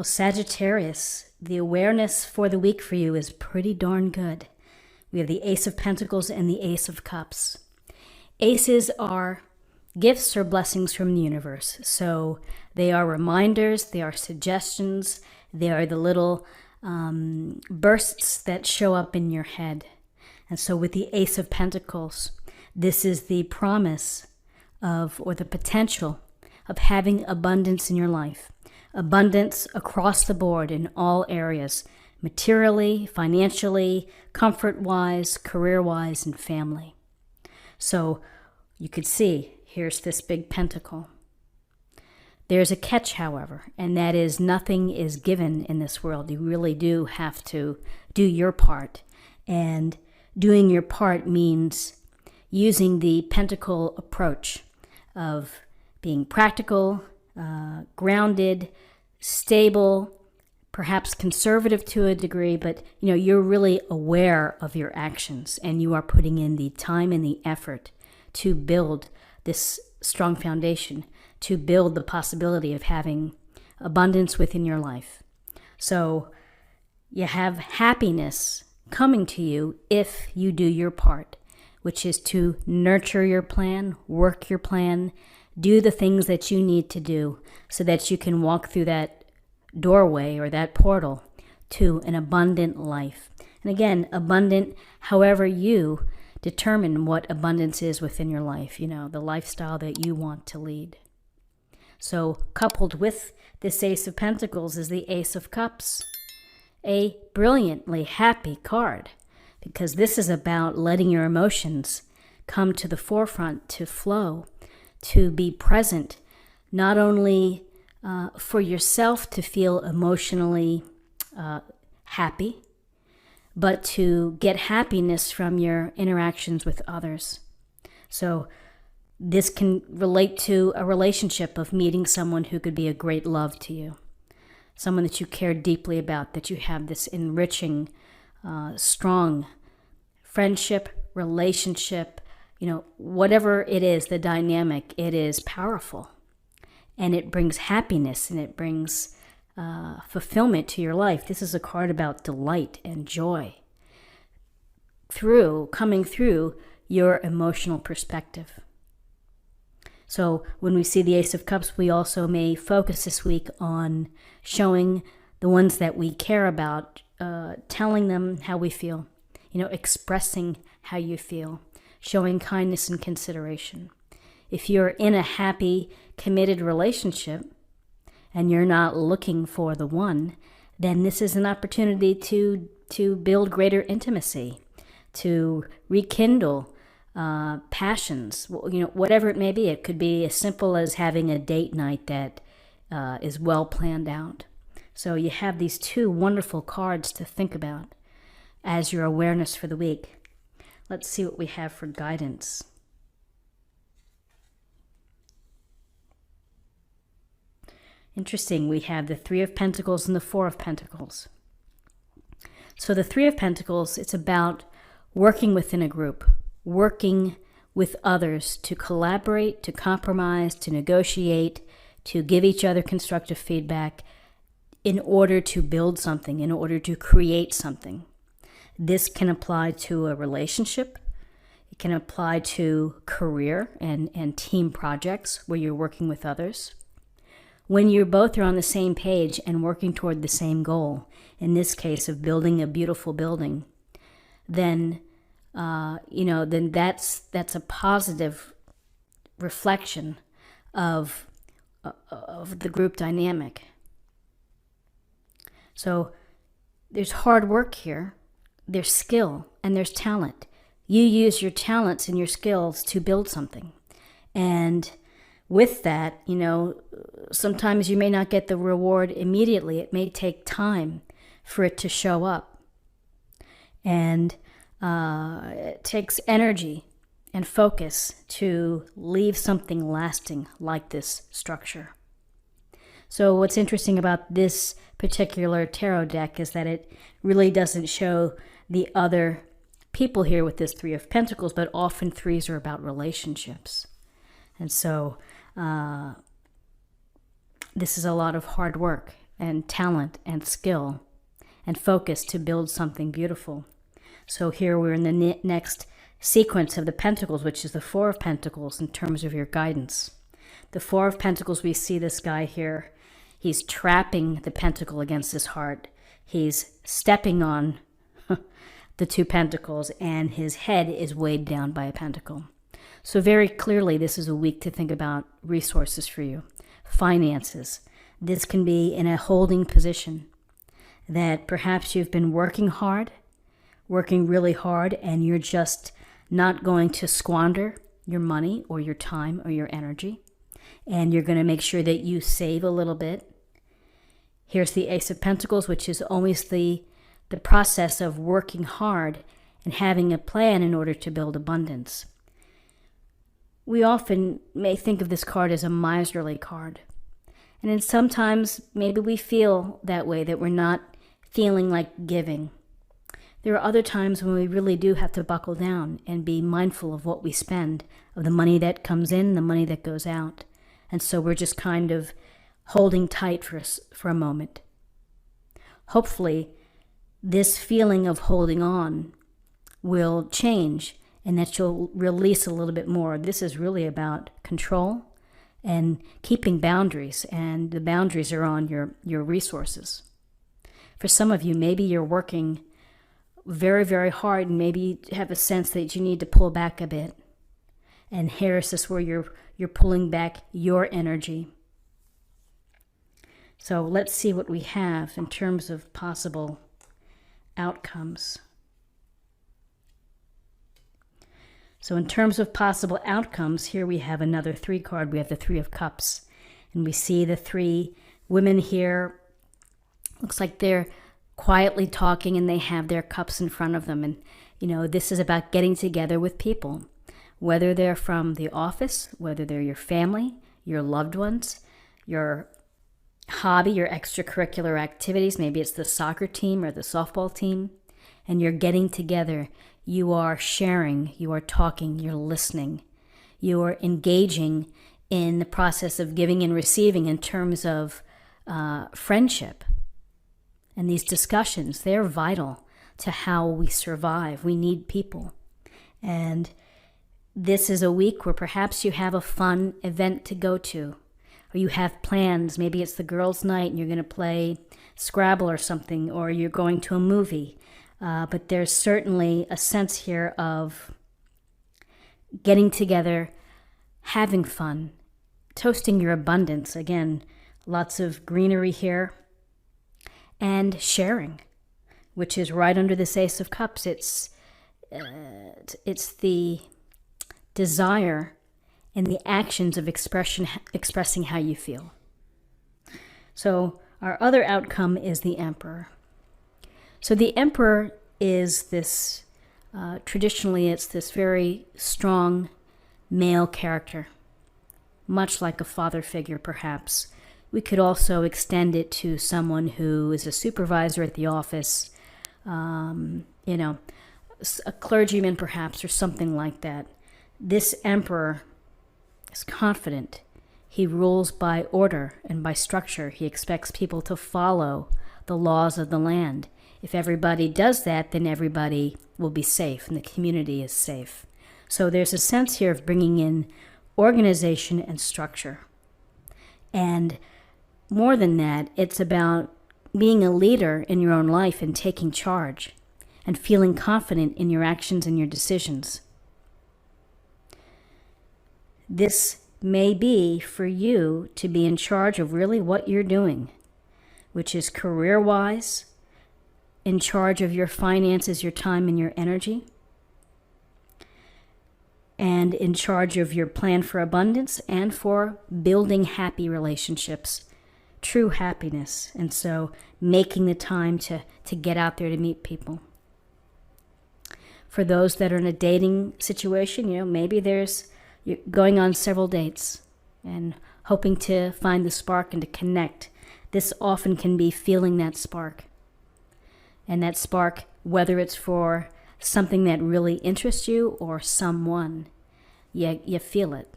Well, Sagittarius, the awareness for the week for you is pretty darn good. We have the Ace of Pentacles and the Ace of Cups. Aces are gifts or blessings from the universe. So they are reminders, they are suggestions, they are the little bursts that show up in your head. And so with the Ace of Pentacles, this is the promise of, or the potential of having abundance in your life. Abundance across the board in all areas, materially, financially, comfort-wise, career-wise, and family. So you could see, here's this big pentacle. There's a catch, however, and that is nothing is given in this world. You really do have to do your part. And doing your part means using the pentacle approach of being practical, grounded, stable, perhaps conservative to a degree, but you're really aware of your actions and you are putting in the time and the effort to build this strong foundation, to build the possibility of having abundance within your life. So you have happiness coming to you if you do your part, which is to nurture your plan, work your plan, do the things that you need to do so that you can walk through that doorway or that portal to an abundant life. And again, abundant however you determine what abundance is within your life, the lifestyle that you want to lead. So coupled with this Ace of Pentacles is the Ace of Cups, a brilliantly happy card, because this is about letting your emotions come to the forefront, to flow, to be present, not only for yourself to feel emotionally happy, but to get happiness from your interactions with others. So this can relate to a relationship of meeting someone who could be a great love to you, someone that you care deeply about, that you have this enriching, strong friendship, relationship, whatever it is, the dynamic, it is powerful. And it brings happiness and it brings fulfillment to your life. This is a card about delight and joy coming through your emotional perspective. So when we see the Ace of Cups, we also may focus this week on showing the ones that we care about, telling them how we feel, expressing how you feel, showing kindness and consideration. If you're in a happy, committed relationship and you're not looking for the one, then this is an opportunity to build greater intimacy, to rekindle passions, whatever it may be. It could be as simple as having a date night that is well planned out. So you have these two wonderful cards to think about as your awareness for the week. Let's see what we have for guidance. Interesting, we have the Three of Pentacles and the Four of Pentacles. So the Three of Pentacles, it's about working within a group, working with others to collaborate, to compromise, to negotiate, to give each other constructive feedback in order to build something, in order to create something. This can apply to a relationship. It can apply to career and team projects where you're working with others. When you both are on the same page and working toward the same goal, in this case of building a beautiful building, then then that's a positive reflection of the group dynamic. So there's hard work here, there's skill, and there's talent. You use your talents and your skills to build something. And with that, sometimes you may not get the reward immediately. It may take time for it to show up. And it takes energy and focus to leave something lasting like this structure. So what's interesting about this particular tarot deck is that it really doesn't show the other people here with this Three of Pentacles, but often threes are about relationships. And so this is a lot of hard work. and talent and skill and focus to build something beautiful. So here we're in the next sequence of the Pentacles, which is the Four of Pentacles in terms of your guidance. The Four of Pentacles, we see this guy here. He's trapping the pentacle against his heart. He's stepping on the two pentacles, and his head is weighed down by a pentacle. So very clearly, this is a week to think about resources for you, finances. This can be in a holding position that perhaps you've been working really hard, and you're just not going to squander your money or your time or your energy. And you're going to make sure that you save a little bit. Here's the Ace of Pentacles, which is always the process of working hard and having a plan in order to build abundance. We often may think of this card as a miserly card. And then sometimes maybe we feel that way, that we're not feeling like giving. There are other times when we really do have to buckle down and be mindful of what we spend, of the money that comes in, the money that goes out. And so we're just kind of holding tight for a moment. Hopefully, this feeling of holding on will change and that you'll release a little bit more. This is really about control and keeping boundaries, and the boundaries are on your resources. For some of you, maybe you're working very, very hard, and maybe you have a sense that you need to pull back a bit. And here is this where you're pulling back your energy. So let's see what we have in terms of possible outcomes. So in terms of possible outcomes, here we have another 3 card. We have the 3 of Cups. And we see the 3 women here. Looks like they're quietly talking and they have their cups in front of them. And, this is about getting together with people, whether they're from the office, whether they're your family, your loved ones, your hobby, your extracurricular activities. Maybe it's the soccer team or the softball team. And you're getting together. You are sharing, you are talking, you're listening. You are engaging in the process of giving and receiving in terms of friendship. And these discussions, they're vital to how we survive. We need people. And this is a week where perhaps you have a fun event to go to, or you have plans. Maybe it's the girls' night and you're going to play Scrabble or something, or you're going to a movie. But there's certainly a sense here of getting together, having fun, toasting your abundance. Again, lots of greenery here. And sharing, which is right under this Ace of Cups. It's the desire and the actions of expressing how you feel. So our other outcome is the Emperor. So the Emperor is this, traditionally it's this very strong male character, much like a father figure perhaps. We could also extend it to someone who is a supervisor at the office, a clergyman perhaps, or something like that. This Emperor is confident. He rules by order and by structure. He expects people to follow the laws of the land. If everybody does that, then everybody will be safe and the community is safe. So there's a sense here of bringing in organization and structure. And more than that, it's about being a leader in your own life and taking charge and feeling confident in your actions and your decisions. This may be for you to be in charge of really what you're doing, which is career-wise, in charge of your finances, your time, and your energy, and in charge of your plan for abundance and for building happy relationships, true happiness. And so making the time to get out there to meet people. For those that are in a dating situation, maybe you're going on several dates and hoping to find the spark and to connect. This often can be feeling that spark. And that spark, whether it's for something that really interests you or someone, you feel it.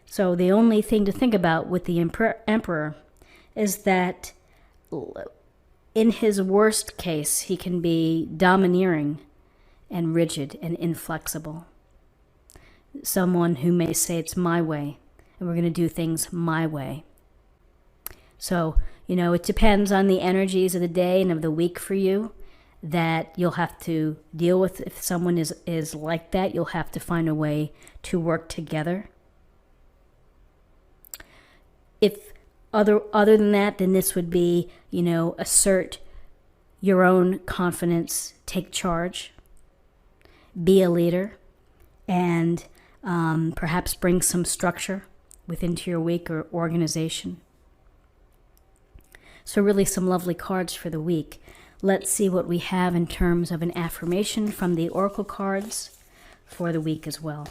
So the only thing to think about with the Emperor is that in his worst case, he can be domineering and rigid and inflexible. Someone who may say it's my way and we're going to do things my way. So, it depends on the energies of the day and of the week for you that you'll have to deal with. If someone is like that, you'll have to find a way to work together. If other than that, then this would be, assert your own confidence, take charge, be a leader, and perhaps bring some structure into your week or organization. So really some lovely cards for the week. Let's see what we have in terms of an affirmation from the Oracle cards for the week as well.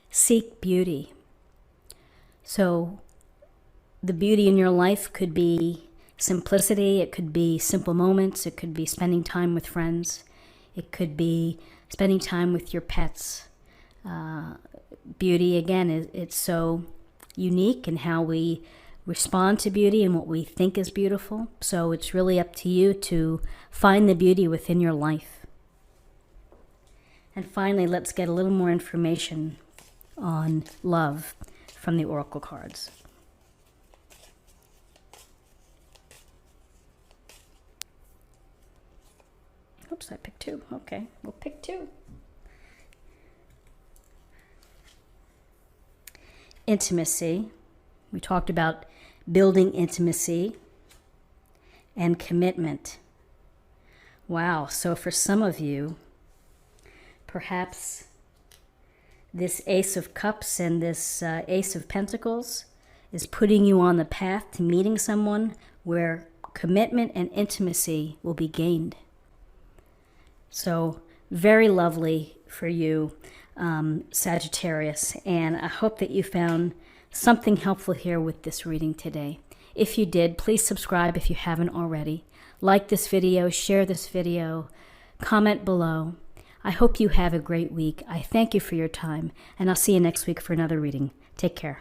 Seek beauty. So the beauty in your life could be simplicity, it could be simple moments, it could be spending time with friends, it could be spending time with your pets. Beauty, again, it's so unique in how we respond to beauty and what we think is beautiful. So it's really up to you to find the beauty within your life. And finally, let's get a little more information on love from the Oracle cards. Oops, I picked two. Okay, we'll pick two. Intimacy. We talked about building intimacy and commitment. Wow, so for some of you, perhaps this Ace of Cups and this Ace of Pentacles is putting you on the path to meeting someone where commitment and intimacy will be gained. So very lovely for you, Sagittarius, and I hope that you found something helpful here with this reading today. If you did, please subscribe if you haven't already. Like this video, share this video, comment below. I hope you have a great week. I thank you for your time, and I'll see you next week for another reading. Take care.